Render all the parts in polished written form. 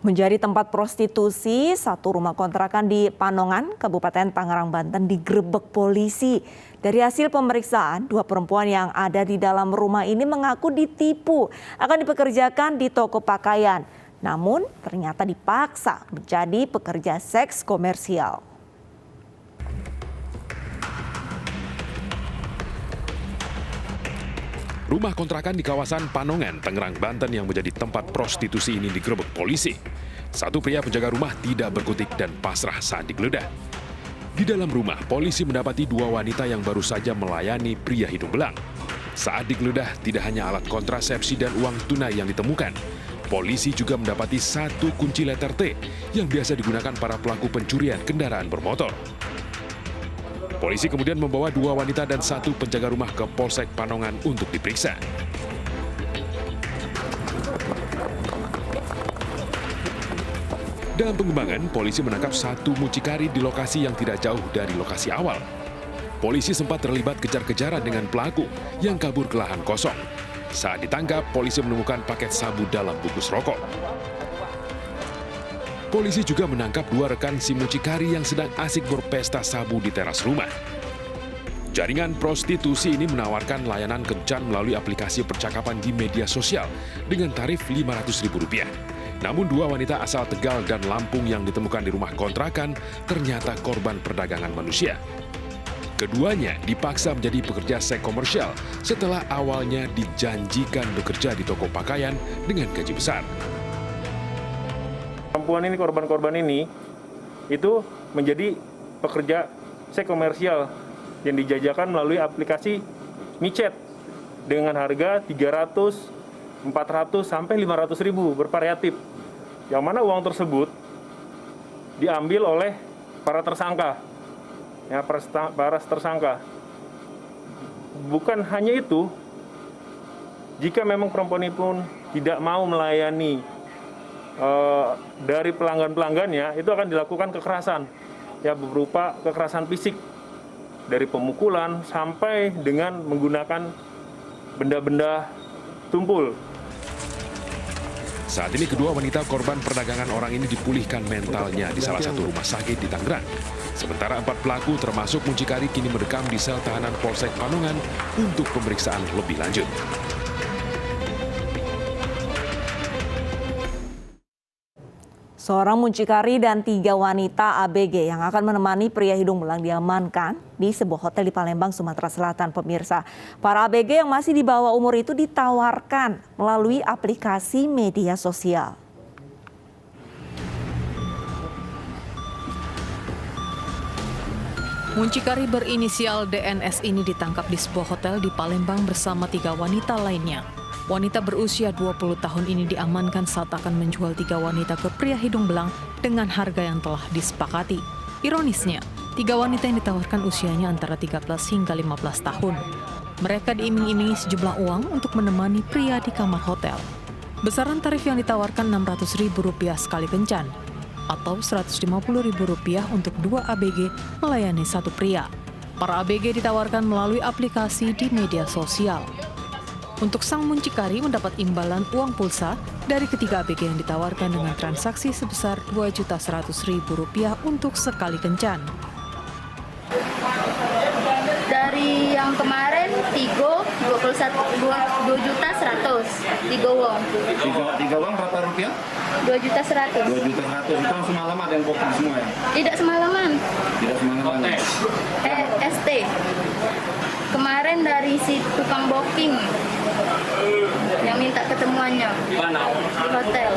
Menjadi tempat prostitusi, satu rumah kontrakan di Panongan, Kabupaten Tangerang, Banten digerebek polisi. Dari hasil pemeriksaan, dua perempuan yang ada di dalam rumah ini mengaku ditipu akan dipekerjakan di toko pakaian. Namun ternyata dipaksa menjadi pekerja seks komersial. Rumah kontrakan di kawasan Panongan, Tangerang, Banten yang menjadi tempat prostitusi ini digerebek polisi. Satu pria penjaga rumah tidak berkutik dan pasrah saat digeledah. Di dalam rumah, polisi mendapati dua wanita yang baru saja melayani pria hidung belang. Saat digeledah, tidak hanya alat kontrasepsi dan uang tunai yang ditemukan. Polisi juga mendapati satu kunci letter T yang biasa digunakan para pelaku pencurian kendaraan bermotor. Polisi kemudian membawa dua wanita dan satu penjaga rumah ke Polsek Panongan untuk diperiksa. Dalam pengembangan, polisi menangkap satu mucikari di lokasi yang tidak jauh dari lokasi awal. Polisi sempat terlibat kejar-kejaran dengan pelaku yang kabur ke lahan kosong. Saat ditangkap, polisi menemukan paket sabu dalam bungkus rokok. Polisi juga menangkap dua rekan si mucikari yang sedang asik berpesta sabu di teras rumah. Jaringan prostitusi ini menawarkan layanan kencan melalui aplikasi percakapan di media sosial dengan tarif Rp500.000. Namun dua wanita asal Tegal dan Lampung yang ditemukan di rumah kontrakan ternyata korban perdagangan manusia. Keduanya dipaksa menjadi pekerja seks komersial setelah awalnya dijanjikan bekerja di toko pakaian dengan gaji besar. Perempuan ini, korban-korban ini, itu menjadi pekerja seks komersial yang dijajakan melalui aplikasi micet dengan harga 300, 400, sampai 500 ribu bervariatif. Yang mana uang tersebut diambil oleh para tersangka. Ya, para tersangka. Bukan hanya itu, jika memang perempuan ini pun tidak mau melayani dari pelanggan-pelanggannya, itu akan dilakukan kekerasan, ya, berupa kekerasan fisik dari pemukulan sampai dengan menggunakan benda-benda tumpul. Saat ini kedua wanita korban perdagangan orang ini dipulihkan mentalnya di salah satu rumah sakit di Tangerang. Sementara 4 pelaku termasuk mucikari kini mendekam di sel tahanan Polsek Panongan untuk pemeriksaan lebih lanjut. Seorang mucikari dan 3 wanita ABG yang akan menemani pria hidung belang diamankan di sebuah hotel di Palembang, Sumatera Selatan, pemirsa. Para ABG yang masih di bawah umur itu ditawarkan melalui aplikasi media sosial. Mucikari berinisial DNS ini ditangkap di sebuah hotel di Palembang bersama 3 wanita lainnya. Wanita berusia 20 tahun ini diamankan saat akan menjual 3 wanita ke pria hidung belang dengan harga yang telah disepakati. Ironisnya, 3 wanita yang ditawarkan usianya antara 13 hingga 15 tahun. Mereka diiming-imingi sejumlah uang untuk menemani pria di kamar hotel. Besaran tarif yang ditawarkan Rp600.000 sekali kencan, atau Rp150.000 untuk 2 ABG melayani satu pria. Para ABG ditawarkan melalui aplikasi di media sosial. Untuk sang mucikari mendapat imbalan uang pulsa dari ketiga ABG yang ditawarkan dengan transaksi sebesar Rp2.100.000 untuk sekali kencan. Dari yang kemarin Tigo 2.100.000, Tigo wong. Tiga uang berapa rupiah? 2.100.000. 2.100.000 itu semalaman yang booking semua ya? Tidak semalaman. Tidak semalaman. ST. Kemarin dari si tukang booking yang minta ketemuannya di hotel.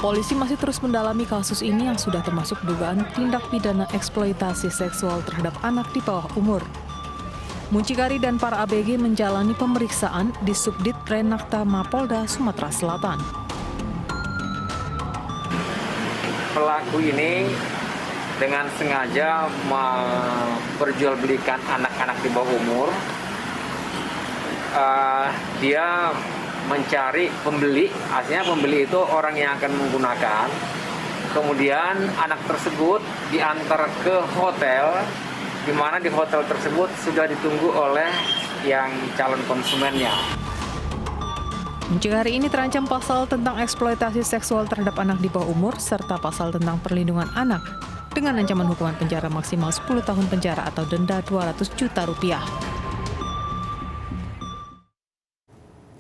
Polisi masih terus mendalami kasus ini yang sudah termasuk dugaan tindak pidana eksploitasi seksual terhadap anak di bawah umur. Mucikari dan para ABG menjalani pemeriksaan di Subdit Renakta Mapolda, Sumatera Selatan. Pelaku ini dengan sengaja memperjualbelikan anak-anak di bawah umur. Dia mencari pembeli, artinya pembeli itu orang yang akan menggunakan. Kemudian anak tersebut diantar ke hotel, di mana di hotel tersebut sudah ditunggu oleh yang calon konsumennya. Muncikari ini terancam pasal tentang eksploitasi seksual terhadap anak di bawah umur serta pasal tentang perlindungan anak dengan ancaman hukuman penjara maksimal 10 tahun penjara atau denda 200 juta rupiah.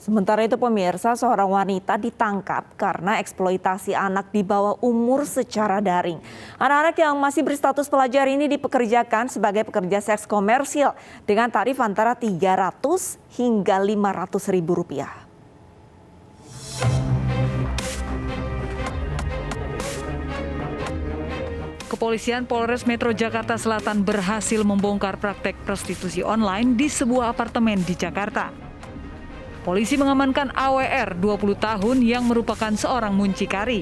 Sementara itu pemirsa, seorang wanita ditangkap karena eksploitasi anak di bawah umur secara daring. Anak-anak yang masih berstatus pelajar ini dipekerjakan sebagai pekerja seks komersil dengan tarif antara 300 hingga 500 ribu rupiah. Kepolisian Polres Metro Jakarta Selatan berhasil membongkar praktek prostitusi online di sebuah apartemen di Jakarta. Polisi mengamankan AWR 20 tahun yang merupakan seorang muncikari.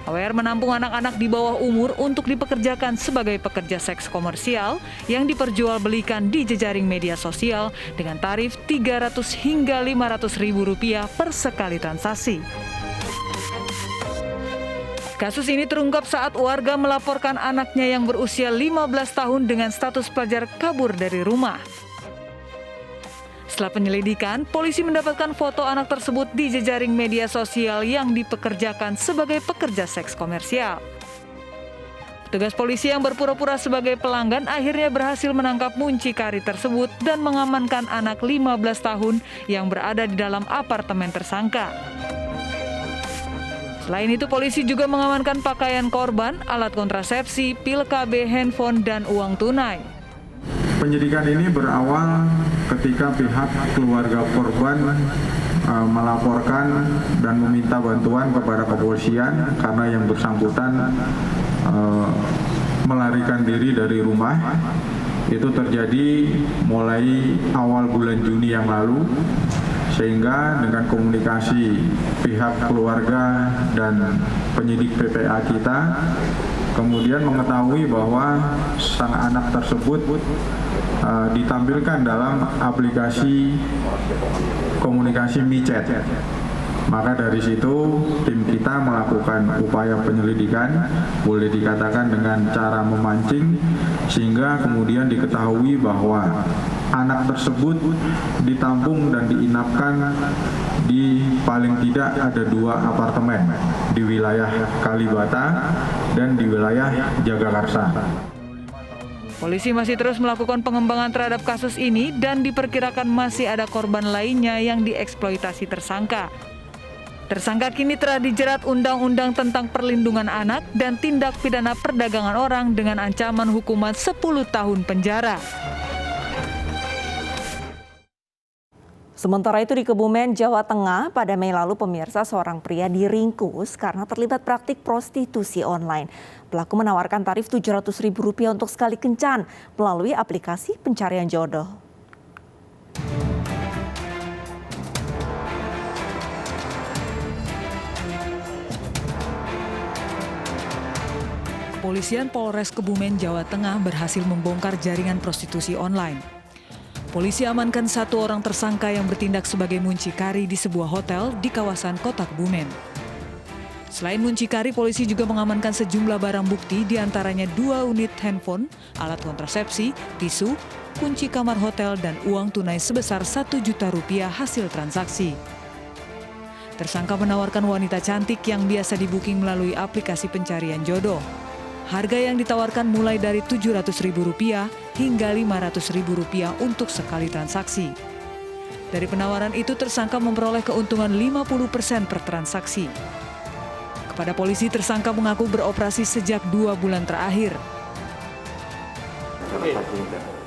AWR menampung anak-anak di bawah umur untuk dipekerjakan sebagai pekerja seks komersial yang diperjualbelikan di jejaring media sosial dengan tarif 300 hingga 500 ribu rupiah per sekali transaksi. Kasus ini terungkap saat warga melaporkan anaknya yang berusia 15 tahun dengan status pelajar kabur dari rumah. Setelah penyelidikan, polisi mendapatkan foto anak tersebut di jejaring media sosial yang dipekerjakan sebagai pekerja seks komersial. Petugas polisi yang berpura-pura sebagai pelanggan akhirnya berhasil menangkap muncikari tersebut dan mengamankan anak 15 tahun yang berada di dalam apartemen tersangka. Selain itu, polisi juga mengamankan pakaian korban, alat kontrasepsi, pil KB, handphone, dan uang tunai. Penyidikan ini berawal ketika pihak keluarga korban melaporkan dan meminta bantuan kepada kepolisian karena yang bersangkutan melarikan diri dari rumah. Itu terjadi mulai awal bulan Juni yang lalu, sehingga dengan komunikasi pihak keluarga dan penyidik PPA kita kemudian mengetahui bahwa sang anak tersebut ditampilkan dalam aplikasi komunikasi micet. Maka dari situ tim kita melakukan upaya penyelidikan, boleh dikatakan dengan cara memancing, sehingga kemudian diketahui bahwa anak tersebut ditampung dan diinapkan di paling tidak ada 2 apartemen di wilayah Kalibata dan di wilayah Jagakarsa. Polisi masih terus melakukan pengembangan terhadap kasus ini dan diperkirakan masih ada korban lainnya yang dieksploitasi tersangka. Tersangka kini telah dijerat Undang-Undang tentang Perlindungan Anak dan tindak pidana perdagangan orang dengan ancaman hukuman 10 tahun penjara. Sementara itu di Kebumen, Jawa Tengah, pada Mei lalu pemirsa seorang pria diringkus karena terlibat praktik prostitusi online. Pelaku menawarkan tarif Rp700.000 untuk sekali kencan melalui aplikasi pencarian jodoh. Kepolisian Polres Kebumen, Jawa Tengah berhasil membongkar jaringan prostitusi online. Polisi amankan 1 orang tersangka yang bertindak sebagai muncikari di sebuah hotel di kawasan Kota Kebumen. Selain muncikari, polisi juga mengamankan sejumlah barang bukti, diantaranya 2 unit handphone, alat kontrasepsi, tisu, kunci kamar hotel, dan uang tunai sebesar Rp1 juta hasil transaksi. Tersangka menawarkan wanita cantik yang biasa di-booking melalui aplikasi pencarian jodoh. Harga yang ditawarkan mulai dari Rp700.000 hingga Rp500.000 untuk sekali transaksi. Dari penawaran itu, tersangka memperoleh keuntungan 50% per transaksi. Kepada polisi, tersangka mengaku beroperasi sejak 2 bulan terakhir. Oke,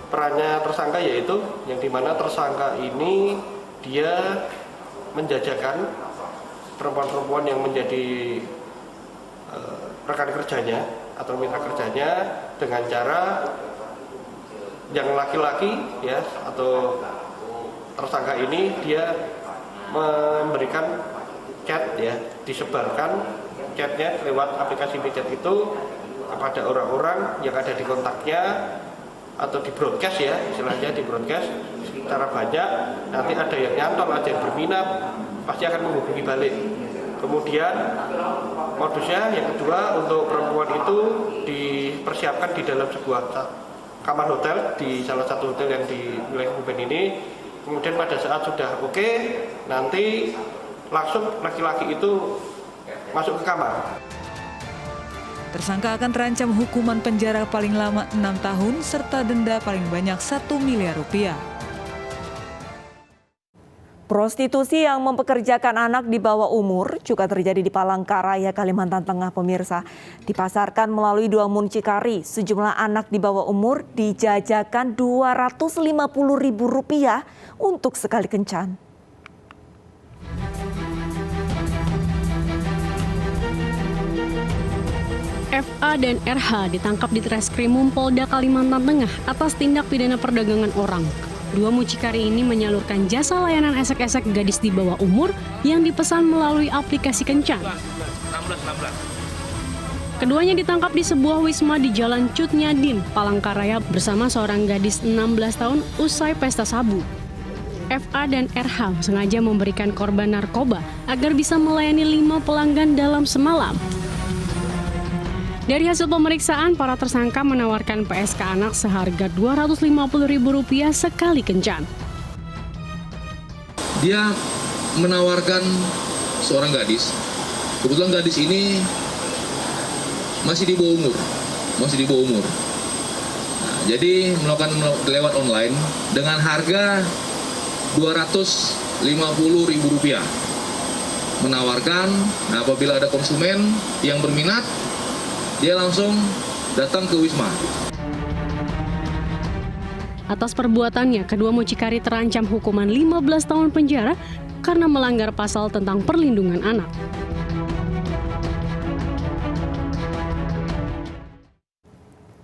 perannya tersangka yaitu yang dimana tersangka ini dia menjajakan perempuan-perempuan yang menjadi rekan kerjanya atau mitra kerjanya dengan cara yang laki-laki ya, atau tersangka ini dia memberikan chat ya, disebarkan chatnya lewat aplikasi micet itu kepada orang-orang yang ada di kontaknya atau di broadcast ya, istilahnya di broadcast secara banyak. Nanti ada yang nyantol, ada yang berminat, pasti akan menghubungi balik. Kemudian modusnya yang kedua, untuk perempuan itu dipersiapkan di dalam sebuah kamar hotel di salah satu hotel yang di wilayah Kebumen ini. Kemudian pada saat sudah oke, nanti langsung laki-laki itu masuk ke kamar. Tersangka akan terancam hukuman penjara paling lama 6 tahun serta denda paling banyak 1 miliar rupiah. Prostitusi yang mempekerjakan anak di bawah umur juga terjadi di Palangkaraya, Kalimantan Tengah, pemirsa. Dipasarkan melalui 2 muncikari, sejumlah anak di bawah umur dijajakan Rp250.000 untuk sekali kencan. FA dan RH ditangkap di Treskrimum Polda Kalimantan Tengah atas tindak pidana perdagangan orang. 2 mucikari ini menyalurkan jasa layanan esek-esek gadis di bawah umur yang dipesan melalui aplikasi kencan. Keduanya ditangkap di sebuah wisma di Jalan Cut Nyadin, Palangkaraya bersama seorang gadis 16 tahun usai pesta sabu. FA dan RH sengaja memberikan korban narkoba agar bisa melayani 5 pelanggan dalam semalam. Dari hasil pemeriksaan, para tersangka menawarkan PSK anak seharga Rp250.000 sekali kencan. Dia menawarkan seorang gadis. Kebetulan gadis ini masih di bawah umur. Nah, jadi melakukan lewat online dengan harga Rp250.000. Menawarkan, nah apabila ada konsumen yang berminat, dia langsung datang ke wisma. Atas perbuatannya, kedua mucikari terancam hukuman 15 tahun penjara karena melanggar pasal tentang perlindungan anak.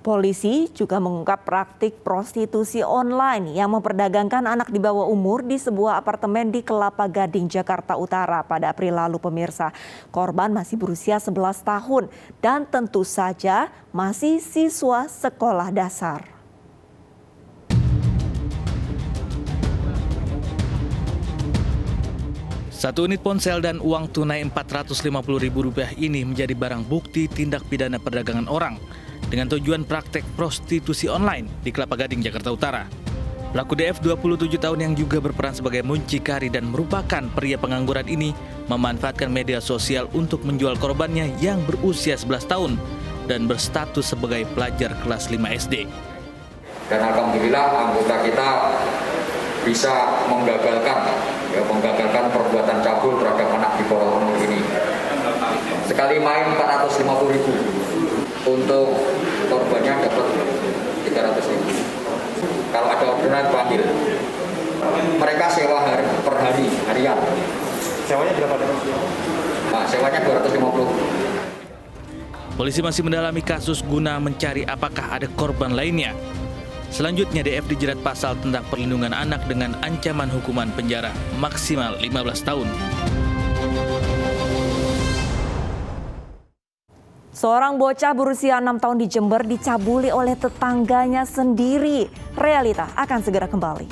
Polisi juga mengungkap praktik prostitusi online yang memperdagangkan anak di bawah umur di sebuah apartemen di Kelapa Gading, Jakarta Utara pada April lalu, pemirsa. Korban masih berusia 11 tahun dan tentu saja masih siswa sekolah dasar. Satu unit ponsel dan uang tunai Rp450.000 ini menjadi barang bukti tindak pidana perdagangan orang dengan tujuan praktek prostitusi online di Kelapa Gading, Jakarta Utara. Pelaku DF 27 tahun yang juga berperan sebagai muncikari dan merupakan pria pengangguran ini memanfaatkan media sosial untuk menjual korbannya yang berusia 11 tahun dan berstatus sebagai pelajar kelas 5 SD. Dan alhamdulillah anggota kita bisa menggagalkan perbuatan cabul terhadap anak di bawah umur ini. Sekali main Rp450.000. Untuk korbannya dapat Rp300.000. Kalau ada orderan panggil. Mereka sewa per hari, harian. Sewanya berapa? Nah, sewanya Rp250. Polisi masih mendalami kasus guna mencari apakah ada korban lainnya. Selanjutnya DF dijerat pasal tentang perlindungan anak dengan ancaman hukuman penjara maksimal 15 tahun. Seorang bocah berusia 6 tahun di Jember dicabuli oleh tetangganya sendiri. Realita akan segera kembali.